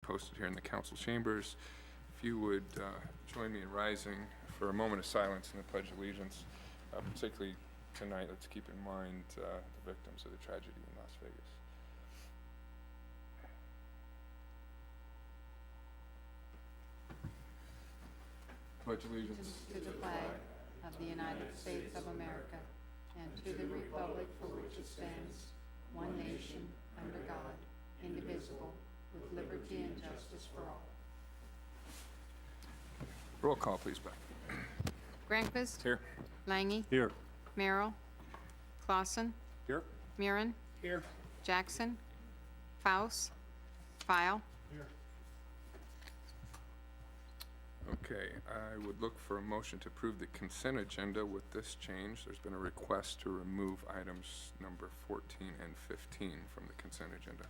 posted here in the council chambers. If you would join me in rising for a moment of silence in the Pledge of Allegiance, particularly tonight, let's keep in mind the victims of the tragedy in Las Vegas. Pledge allegiance To the flag of the United States of America and to the republic for which it stands, one nation, under God, indivisible, with liberty and justice for all. Roll call, please, Beth. Granqvist? Here. Lange? Here. Merrill? Clausen? Here. Murin? Here. Jackson? Faust? File? Okay, I would look for a motion to approve the consent agenda with this change. There's been a request to remove items number 14 and 15 from the consent agenda.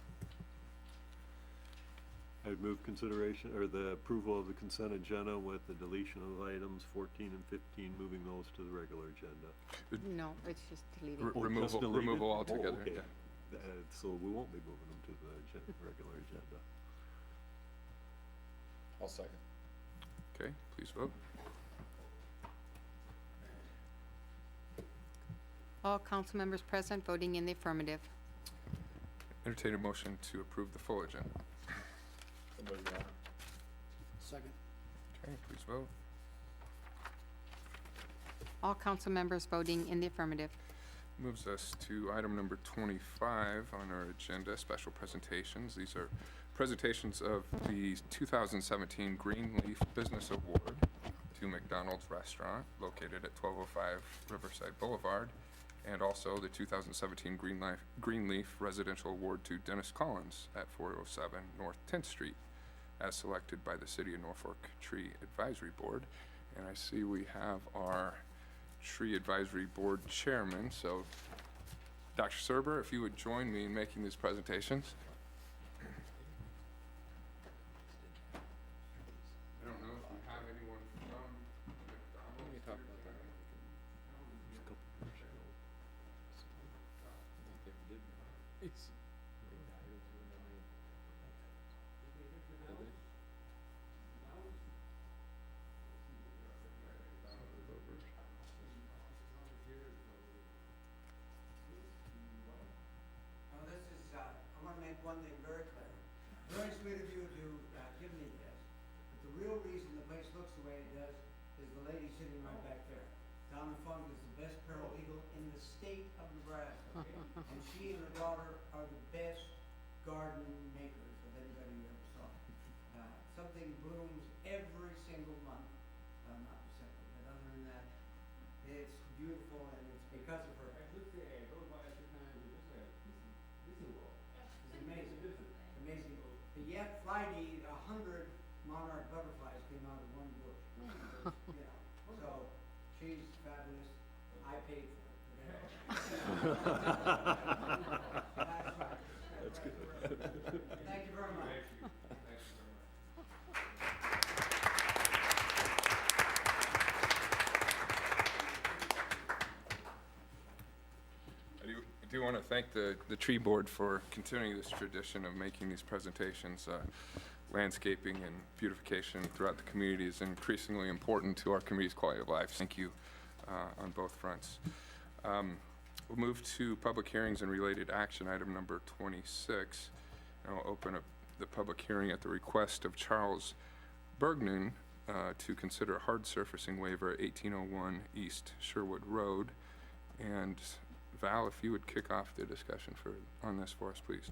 I'd move consideration, or the approval of the consent agenda with the deletion of items 14 and 15, moving those to the regular agenda. No, it's just deleted. Oh, just delete it? Removal Oh, altogether, okay. yeah. So we won't be moving them to the regular agenda. I'll second. Okay, please vote. All council members present voting in the affirmative. Entertain a motion to approve the full agenda. Second. Okay, please vote. All council members voting in the affirmative. Moves us to item number 25 on our agenda, special presentations. These are presentations of the 2017 Greenleaf Business Award to McDonald's Restaurant located at 1205 Riverside Boulevard, and also the 2017 Greenleaf Residential Award to Dennis Collins at 407 North 10th Street, as selected by the City of Norfolk Tree Advisory Board. And I see we have our Tree Advisory Board Chairman, so Dr. Serber, if you would join me in making these presentations. I don't know if you have anyone from McDonald's. We can talk about that. Now, this is, I want to make one thing very clear. Very sweet of you to give me this, but the real reason the place looks the way it does is the lady sitting right back there. Donna Funk is the best paralegal in the state of Nebraska, and she and her daughter are the best garden makers of anybody you ever saw. Something blooms every single month, not December, but other than that, it's beautiful, and it's because of her. It's amazing, amazing. But yet Friday, 100 monarch butterflies came out of one bush. You know, so she's fabulous. I paid for it. That's good. Thank you very much. I do want to thank the Tree Board for continuing this tradition of making these presentations. Landscaping and beautification throughout the community is increasingly important to our community's quality of life. Thank you on both fronts. We'll move to public hearings and related action, item number 26. And I'll open up the public hearing at the request of Charles Bergnan to consider a hard surfacing waiver at 1801 East Sherwood Road. And Val, if you would kick off the discussion on this for us, please.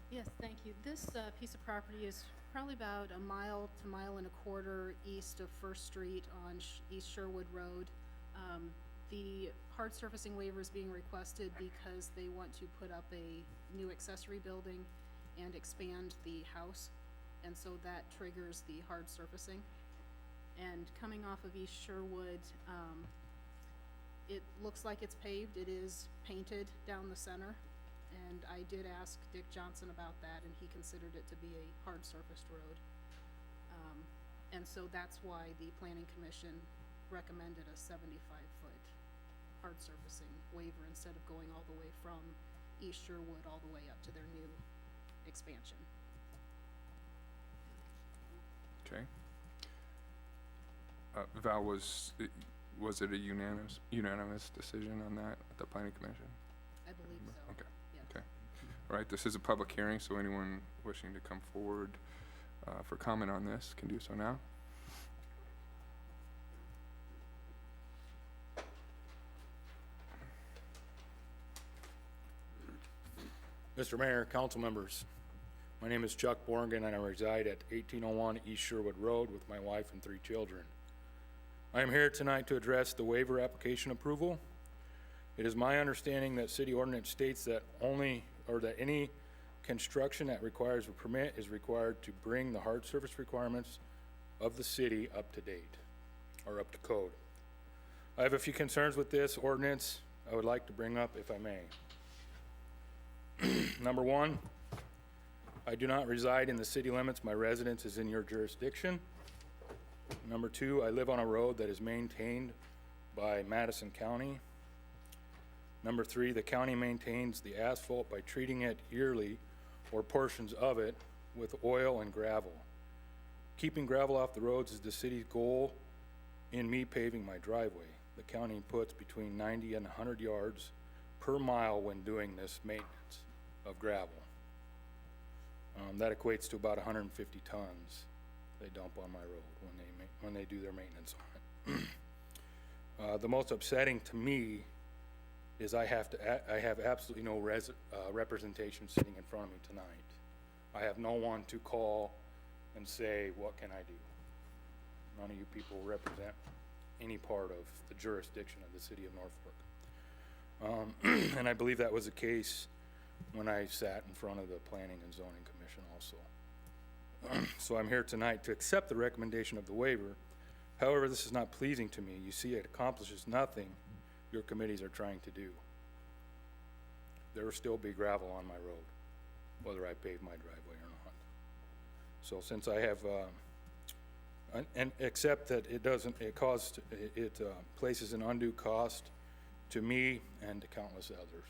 Yes, thank you. This piece of property is probably about a mile to mile and a quarter east of First Street on East Sherwood Road. The hard surfacing waiver is being requested because they want to put up a new accessory building and expand the house, and so that triggers the hard surfacing. And coming off of East Sherwood, it looks like it's paved. It is painted down the center, and I did ask Dick Johnson about that, and he considered it to be a hard surfaced road. And so that's why the Planning Commission recommended a 75-foot hard surfacing waiver instead of going all the way from East Sherwood all the way up to their new expansion. Val, was it a unanimous decision on that at the planning commission? I believe so. Okay. Yes. Okay. All right, this is a public hearing, so anyone wishing to come forward for comment on this can do so now. Mr. Mayor, council members, my name is Chuck Borgen and I reside at 1801 East Sherwood Road with my wife and 3 children. I am here tonight to address the waiver application approval. It is my understanding that city ordinance states that any construction that requires a permit is required to bring the hard surface requirements of the city up to date, or up to code. I have a few concerns with this ordinance I would like to bring up if I may. Number 1, I do not reside in the city limits. My residence is in your jurisdiction. Number 2, I live on a road that is maintained by Madison County. Number 3, the county maintains the asphalt by treating it yearly, or portions of it, with oil and gravel. Keeping gravel off the roads is the city's goal in me paving my driveway. The county puts between 90 and 100 yards per mile when doing this maintenance of gravel. That equates to about 150 tons they dump on my road when they do their maintenance on it. The most upsetting to me is I have absolutely no representation sitting in front of me tonight. I have no one to call and say, what can I do? None of you people represent any part of the jurisdiction of the city of Norfolk. And I believe that was the case when I sat in front of the Planning and Zoning Commission also. So I'm here tonight to accept the recommendation of the waiver. However, this is not pleasing to me. You see, it accomplishes nothing your committees are trying to do. There will still be gravel on my road, whether I pave my driveway or not. So since I have, and except that it places an undue cost to me and to countless others.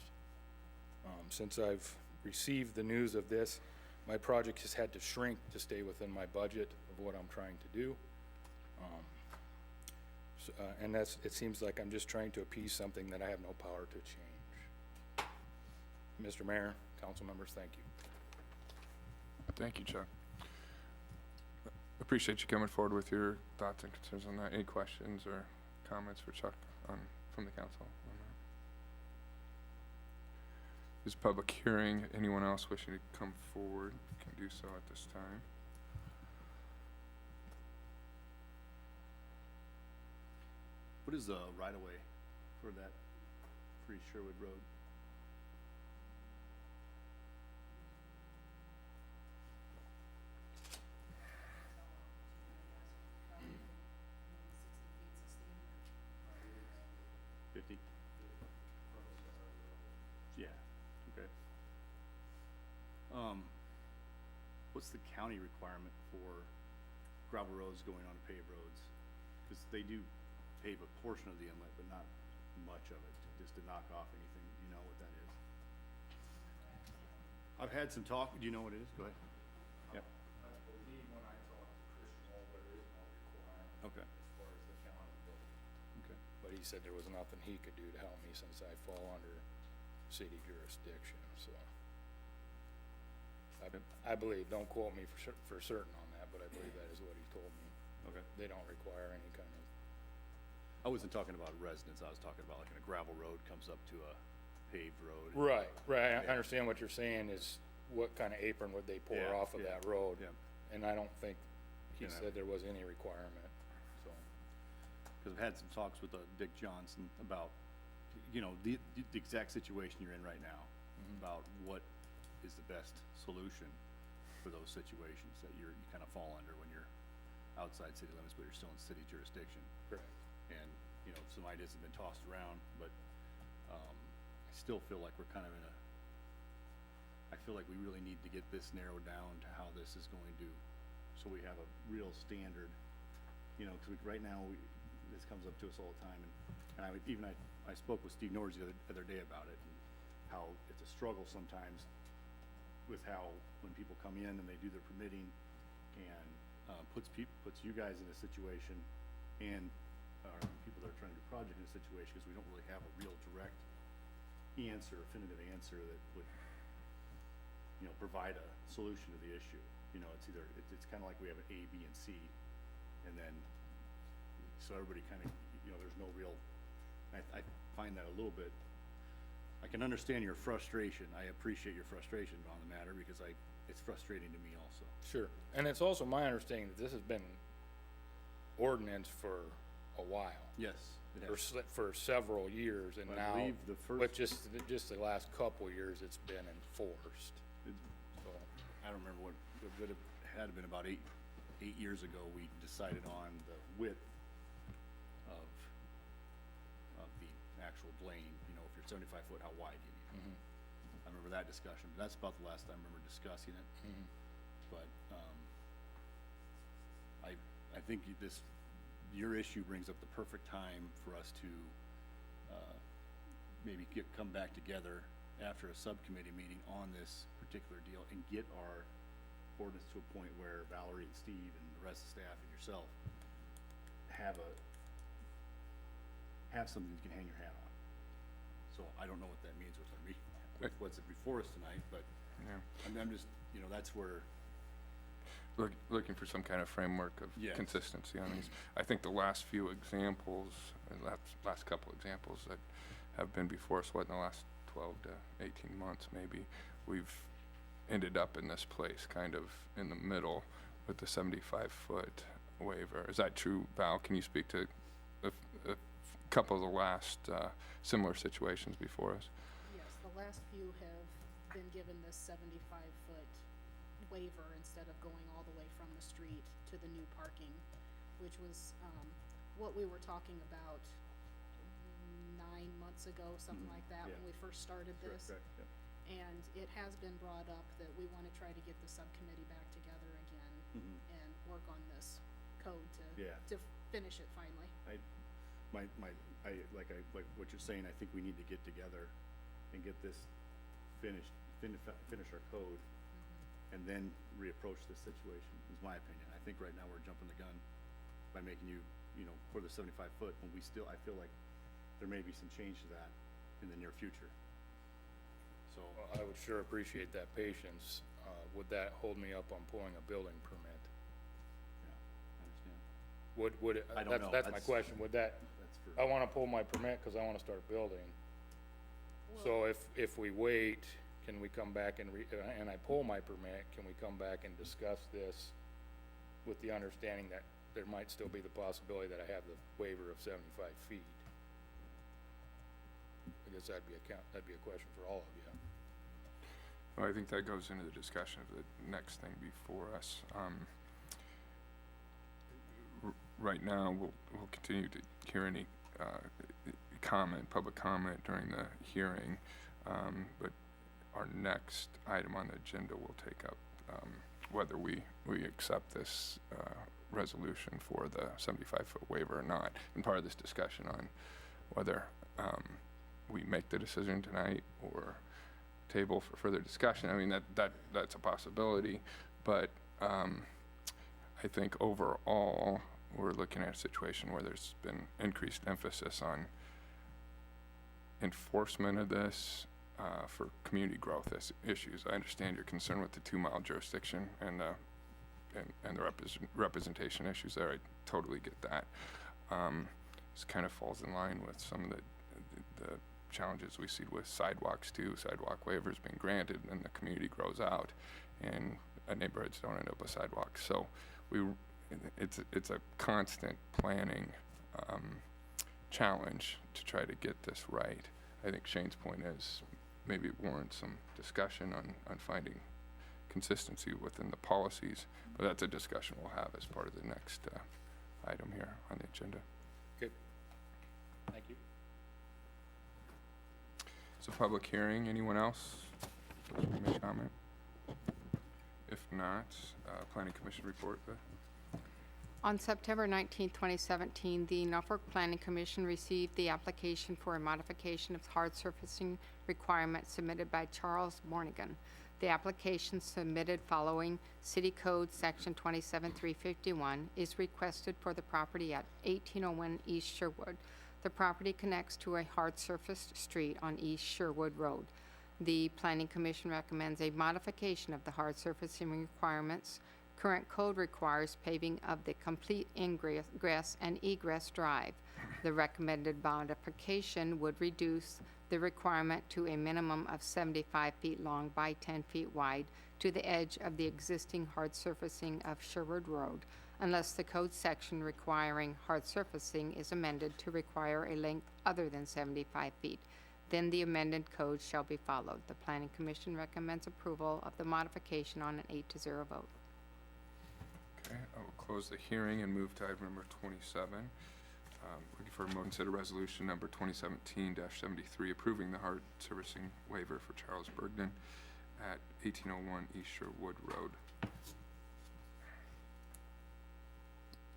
Since I've received the news of this, my project has had to shrink to stay within my budget of what I'm trying to do. And it seems like I'm just trying to appease something that I have no power to change. Mr. Mayor, council members, thank you. Thank you, Chuck. Appreciate you coming forward with your thoughts and concerns on that. Any questions or comments for Chuck from the council on that? This is a public hearing. Anyone else wishing to come forward can do so at this time. What is the right-of-way for that, for East Sherwood Road? Yeah, okay. What's the county requirement for gravel roads going on paved roads? Cause they do pave a portion of the inlet, but not much of it, just to knock off anything. Do you know what that is? I've had some talk, do you know what it is? Go ahead. Yep. I believe when I talked to Christian Wall, there is no requirement Okay. as far as the county goes. Okay. But he said there was nothing he could do to help me since I fall under city jurisdiction, so. I believe, don't quote me for certain on that, but I believe that is what he told me. Okay. They don't require any kind of, I wasn't talking about residents, I was talking about like a gravel road comes up to a paved road. right, I Yeah. understand what you're saying is what kind of apron would they pour Yeah, off of yeah, that road? yeah. And I don't think he You know. said there was any requirement, so. Cause I've had some talks with Dick Johnson about, you know, the exact situation you're in right now. About what is the best solution for those situations that you kind of fall under when you're outside city limits, but you're still in city jurisdiction. Correct. And, you know, some ideas have been tossed around, but, I still feel like we're kind of I feel like we really need to get this narrowed down to how this is going to, so we have a real standard, you know, cause right now, this comes up to us all the time, and I spoke with Steve Norris the other day about it, and how it's a struggle sometimes with how, when people come in and they do their permitting, and, puts you guys in a situation and, people that are trying to do project in this situation, because we don't really have a real direct answer, definitive answer that would, provide a solution to the issue. It's either, it's kind of like we have an A, B, and C, and then, so everybody kind of, there's no real, I find that a little bit, I can understand your frustration. I appreciate your frustration on the matter, because it's frustrating to me also. Sure. And it's also my understanding that this has been ordinance for a while. Yes, it has. For several years, and I now, believe the first- but just the last couple of years, it's been enforced, so. I don't remember what, it would have, had been about eight years ago, we decided on the width of the actual lane, if you're 75 foot, how wide do you need it? I remember that discussion, but that's about the last time I remember discussing it. But, I think your issue brings up the perfect time for us to, maybe come back together after a subcommittee meeting on this particular deal and get our ordinance to a point where Valerie and Steve and the rest of the staff and yourself have something you can hang your hat on. So I don't know what that means with what's before us tonight, but Yeah. I'm just, that's where, Looking for some kind of framework of Yes. consistency on these. I think the last few examples, and last couple examples that have been before us, in the last 12 to 18 months maybe, we've ended up in this place, kind of in the middle with the 75-foot waiver. Is that true, Val? Can you speak to a couple of the last similar situations before us? Yes, the last few have been given this 75-foot waiver instead of going all the way from the street to the new parking, which was, what we were talking about 9 months ago, something like that, when yeah. we first started this. correct, yeah. And it has been brought up that we wanna try to get the subcommittee back together again and work on this code Yeah. to finish it finally. Like what you're saying, I think we need to get together and get this finish our code, and then reapproach this situation, is my opinion. I think right now we're jumping the gun by making you, for the 75 foot, when I feel like there may be some change to that in the near future. So, Well, I would sure appreciate that patience. Would that hold me up on pulling a building permit? yeah, I understand. Would, I don't know. that's my question, would that, That's for, I wanna pull my permit cause I wanna start building. So if we wait, can we come back and and I pull my permit, can we come back and discuss this with the understanding that there might still be the possibility that I have the waiver of 75 feet? I guess that'd be a question for all of you. Well, I think that goes into the discussion of the next thing before us. Right now, we'll continue to hear any public comment during the hearing, but our next item on the agenda will take up whether we accept this resolution for the 75-foot waiver or not. And part of this discussion on whether we make the decision tonight or table for further discussion. I mean, that's a possibility, but I think overall, we're looking at a situation where there's been increased emphasis on enforcement of this for community growth issues. I understand your concern with the 2-mile jurisdiction and the representation issues there. I totally get that. This kind of falls in line with some of the challenges we see with sidewalks too. Sidewalk waivers being granted, and the community grows out, and neighborhoods don't end up with sidewalks. So it's a constant planning challenge to try to get this right. I think Shane's point is maybe it warrants some discussion on finding consistency within the policies, but that's a discussion we'll have as part of the next item here on the agenda. Okay. Thank you. So public hearing, anyone else wishing to make comment? If not, planning commission report. On September 19, 2017, the Norfolk Planning Commission received the application for a modification of hard surfacing requirement submitted by Charles Mornigan. The application submitted following City Code Section 27351 is requested for the property at 1801 East Sherwood. The property connects to a hard-surfaced street on East Sherwood Road. The Planning Commission recommends a modification of the hard surfacing requirements. Current code requires paving of the complete ingress and egress drive. The recommended modification would reduce the requirement to a minimum of 75 feet long by 10 feet wide to the edge of the existing hard surfacing of Sherwood Road, unless the code section requiring hard surfacing is amended to require a length other than 75 feet. Then the amended code shall be followed. The Planning Commission recommends approval of the modification on an 8-0 vote. Okay, I will close the hearing and move to item number 27. Looking for a motion to consider resolution number 2017-73, approving the hard servicing waiver for Charles Bergman at 1801 East Sherwood Road.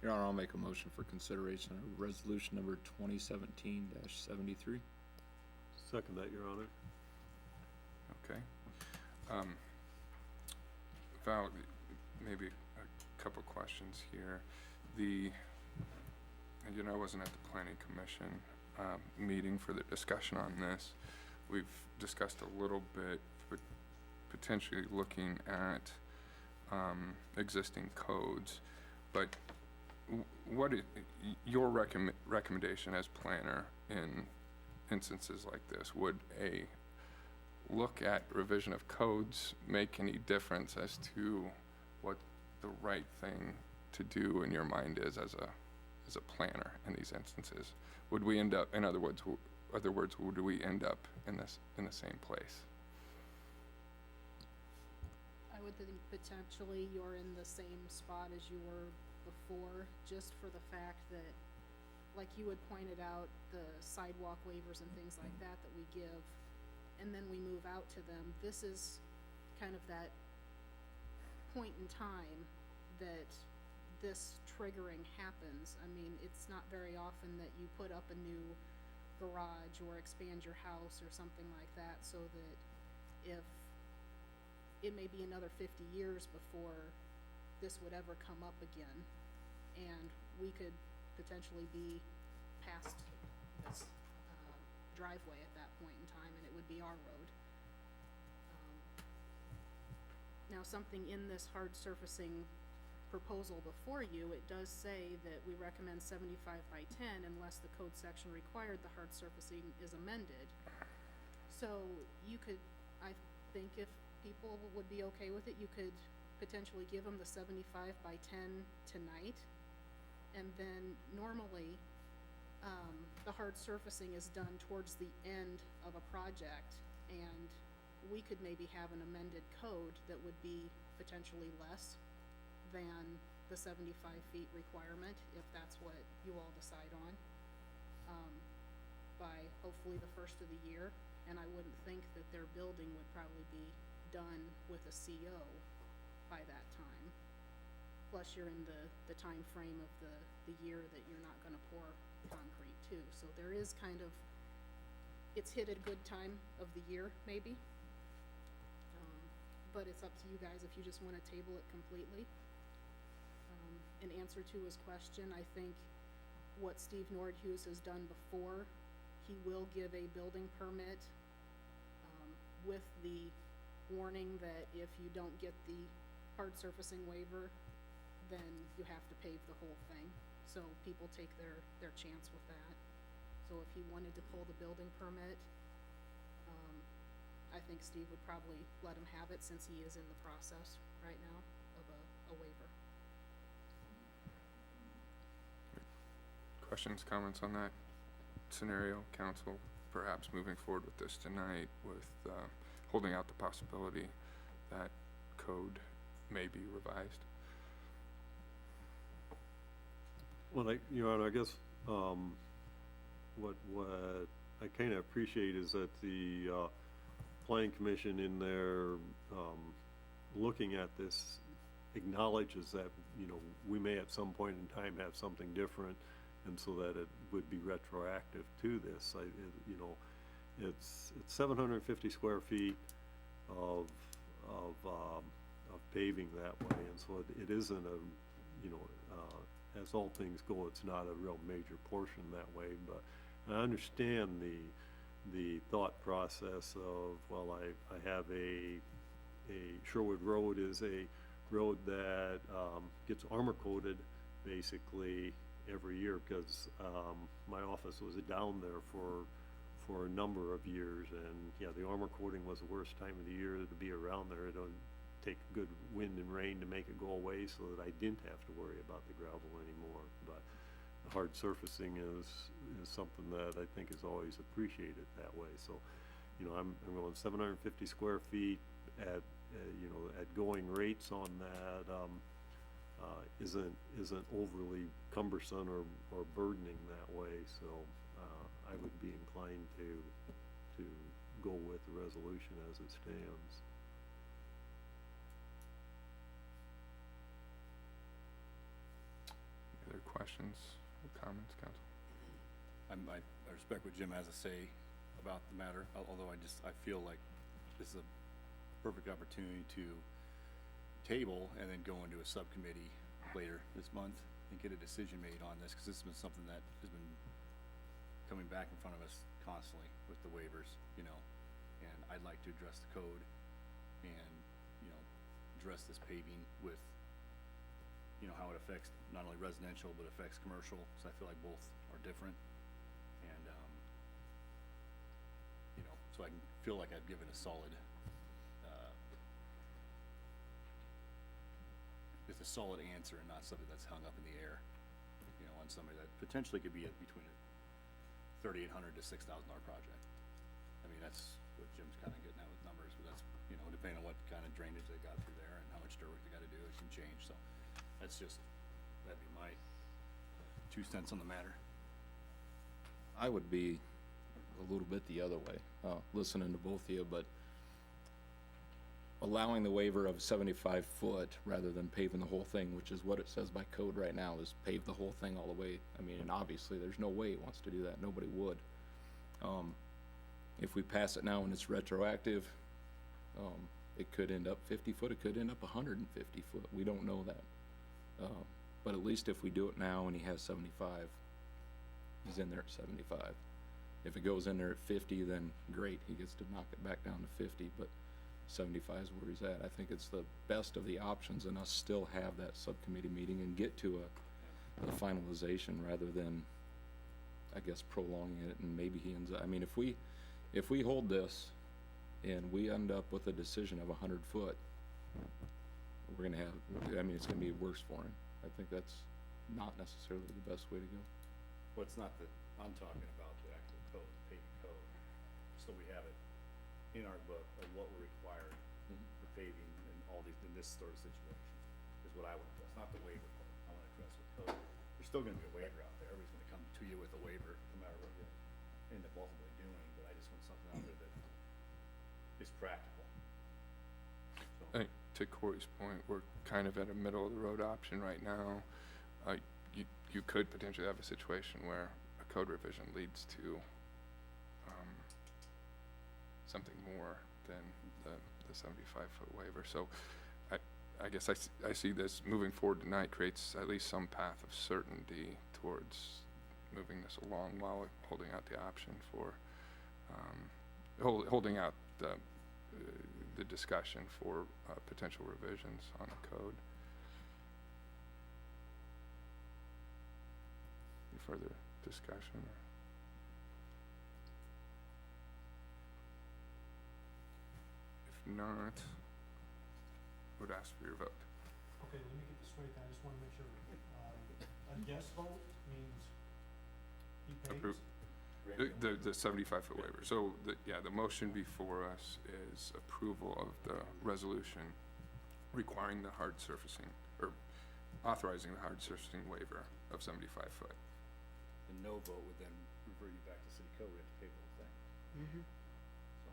Your Honor, I'll make a motion for consideration of resolution number 2017-73. Second that, Your Honor. Okay. Val, maybe a couple questions here. I wasn't at the Planning Commission meeting for the discussion on this. We've discussed a little bit, but potentially looking at existing codes. But what is your recommendation as planner in instances like this? Would a look at revision of codes make any difference as to what the right thing to do in your mind is as a planner in these instances? Would we end up, in other words, would we end up in the same place? I would think potentially you're in the same spot as you were before, just for the fact that, like you had pointed out, the sidewalk waivers and things like that we give, and then we move out to them. This is kind of that point in time that this triggering happens. I mean, it's not very often that you put up a new garage or expand your house or something like that, so that if it may be another 50 years before this would ever come up again, and we could potentially be past this driveway at that point in time, and it would be our road. Now, something in this hard surfacing proposal before you, it does say that we recommend 75 by 10 unless the code section required the hard surfacing is amended. So you could, I think if people would be okay with it, you could potentially give them the 75 by 10 tonight. And then normally, the hard surfacing is done towards the end of a project, and we could maybe have an amended code that would be potentially less than the 75 feet requirement, if that's what you all decide on, by hopefully the first of the year. And I wouldn't think that their building would probably be done with a CO by that time. Plus you're in the time frame of the year that you're not gonna pour concrete too. So there is kind of, it's hit at a good time of the year, maybe. But it's up to you guys if you just wanna table it completely. In answer to his question, I think what Steve Nordhus has done before, he will give a building permit with the warning that if you don't get the hard surfacing waiver, then you have to pave the whole thing. So people take their chance with that. So if he wanted to pull the building permit, I think Steve would probably let him have it since he is in the process right now of a waiver. Questions, comments on that scenario, council? Perhaps moving forward with this tonight with holding out the possibility that code may be revised. Well, Your Honor, I guess, what I kinda appreciate is that the, Planning Commission in their, looking at this acknowledges that, we may at some point in time have something different, and so that it would be retroactive to this. It's 750 square feet of, of paving that way, and so it isn't a, you know, as all things go, it's not a real major portion that way, but I understand the thought process of, well, I have a Sherwood Road is a road that, gets armor coated basically every year, because, my office was down there for a number of years, and, yeah, the armor coating was the worst time of the year to be around there. It would take good wind and rain to make it go away so that I didn't have to worry about the gravel anymore, but the hard surfacing is something that I think is always appreciated that way, so, you know, I'm going 750 square feet at, you know, at going rates on that, isn't overly cumbersome or burdening that way, so, I would be inclined to go with the resolution as it stands. Any other questions or comments, council? I respect what Jim has to say about the matter, although I feel like this is a perfect opportunity to table and then go into a subcommittee later this month and get a decision made on this, because this has been something that has been coming back in front of us constantly with the waivers, you know, and I'd like to address the code and, you know, address this paving with, you know, how it affects not only residential, but affects commercial, so I feel like both are different. And, you know, so I can feel like I've given a solid, with a solid answer and not something that's hung up in the air, you know, on somebody that potentially could be between a $3,800 to $6,000 project. I mean, that's what Jim's kind of getting at with numbers, but that's, you know, depending on what kind of drainage they got through there and how much dirt work they gotta do, it can change, so that's just, that'd be my 2 cents on the matter. I would be a little bit the other way, listening to both of you, but allowing the waiver of 75 foot rather than paving the whole thing, which is what it says by code right now, is pave the whole thing all the way. I mean, and obviously there's no way it wants to do that. Nobody would. If we pass it now and it's retroactive, it could end up 50 foot, it could end up 150 foot. We don't know that. But at least if we do it now and he has 75, he's in there at 75. If it goes in there at 50, then great, he gets to knock it back down to 50, but 75 is where he's at. I think it's the best of the options, and us still have that subcommittee meeting and get to a finalization rather than, I guess, prolonging it, and maybe he ends up, I mean, if we hold this and we end up with a decision of 100 foot, we're gonna have, I mean, it's gonna be worse for him. I think that's not necessarily the best way to go. Well, it's not that, I'm talking about the actual code, the paving code, so we have it in our book of what we're required for paving and all these, in this sort of situation, is what I would address, not the waiver part. I wanna address with code. There's still gonna be a waiver out there, everybody's gonna come to you with a waiver, no matter what you end up ultimately doing, but I just want something out there that is practical. So, I think to Corey's point, we're kind of at a middle of the road option right now. You could potentially have a situation where a code revision leads to something more than the 75 foot waiver. So I guess I see this moving forward tonight creates at least some path of certainty towards moving this along while holding out the option for holding out the discussion for potential revisions on the code. Any further discussion? If not, I would ask for your vote. Okay, let me get this straight, I just wanna make sure, a yes vote means he Appro- pays? The 75 foot waiver. So the motion before us is approval of the resolution requiring the hard surfacing, or authorizing the hard surfacing waiver of 75 foot. the no vote would then revert you back to city code, we have to pay for the thing. Mm-hmm. So,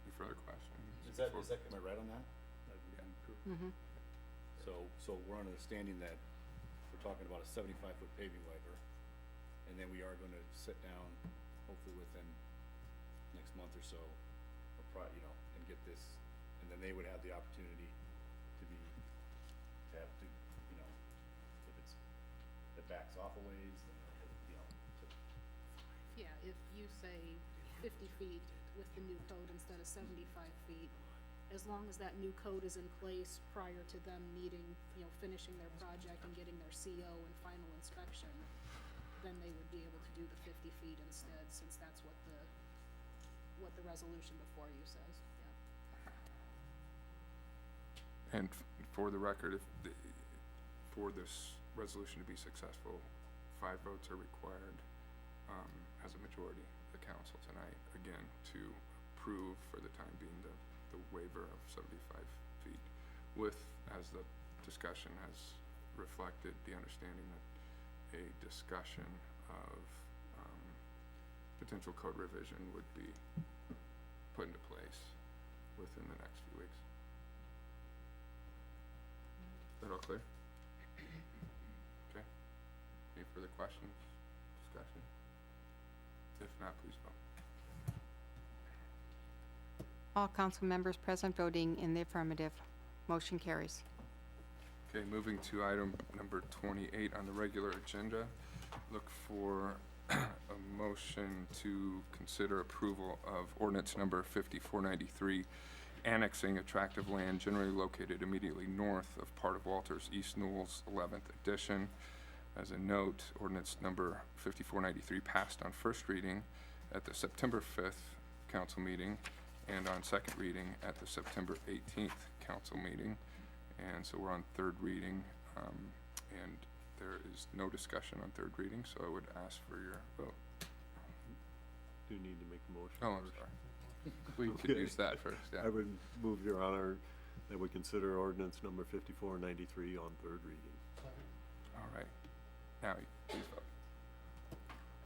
Any further questions? is that, before- am I right on that? Mm-hmm. So we're on understanding that we're talking about a 75 foot paving waiver, and then we are gonna sit down hopefully within next month or so, or and get this, and then they would have the opportunity to have to, if it backs off a ways, then, to Yeah, if you say 50 feet with the new code instead of 75 feet, as long as that new code is in place prior to them needing, finishing their project and getting their CO and final inspection, then they would be able to do the 50 feet instead, since that's what the resolution before you says, yeah. And for the record, for this resolution to be successful, 5 votes are required as a majority of the council tonight, again, to approve for the time being the waiver of 75 feet with, as the discussion has reflected, the understanding that a discussion of potential code revision would be put into place within the next few weeks. Is that all clear? Okay. Any further questions, discussion? If not, please vote. All council members present voting in the affirmative. Motion carries. Okay, moving to item number 28 on the regular agenda. Look for a motion to consider approval of ordinance number 5493, annexing attractive land generally located immediately north of part of Walters East Knolls 11th edition. As a note, ordinance number 5493 passed on first reading at the September 5th council meeting and on second reading at the September 18th council meeting. And so we're on third reading, and there is no discussion on third reading, so I would ask for your vote. Do you need to make a motion? Oh, I'm first? sorry. We could Okay. use that first, yeah. I would move, Your Honor, that we consider ordinance number 5493 on third reading. Second. All right. Now, please vote.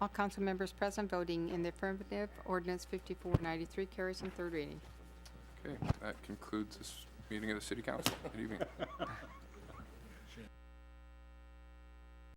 All council members present voting in the affirmative. Ordinance 5493 carries on third reading. Okay, that concludes this meeting of the city council. Good evening.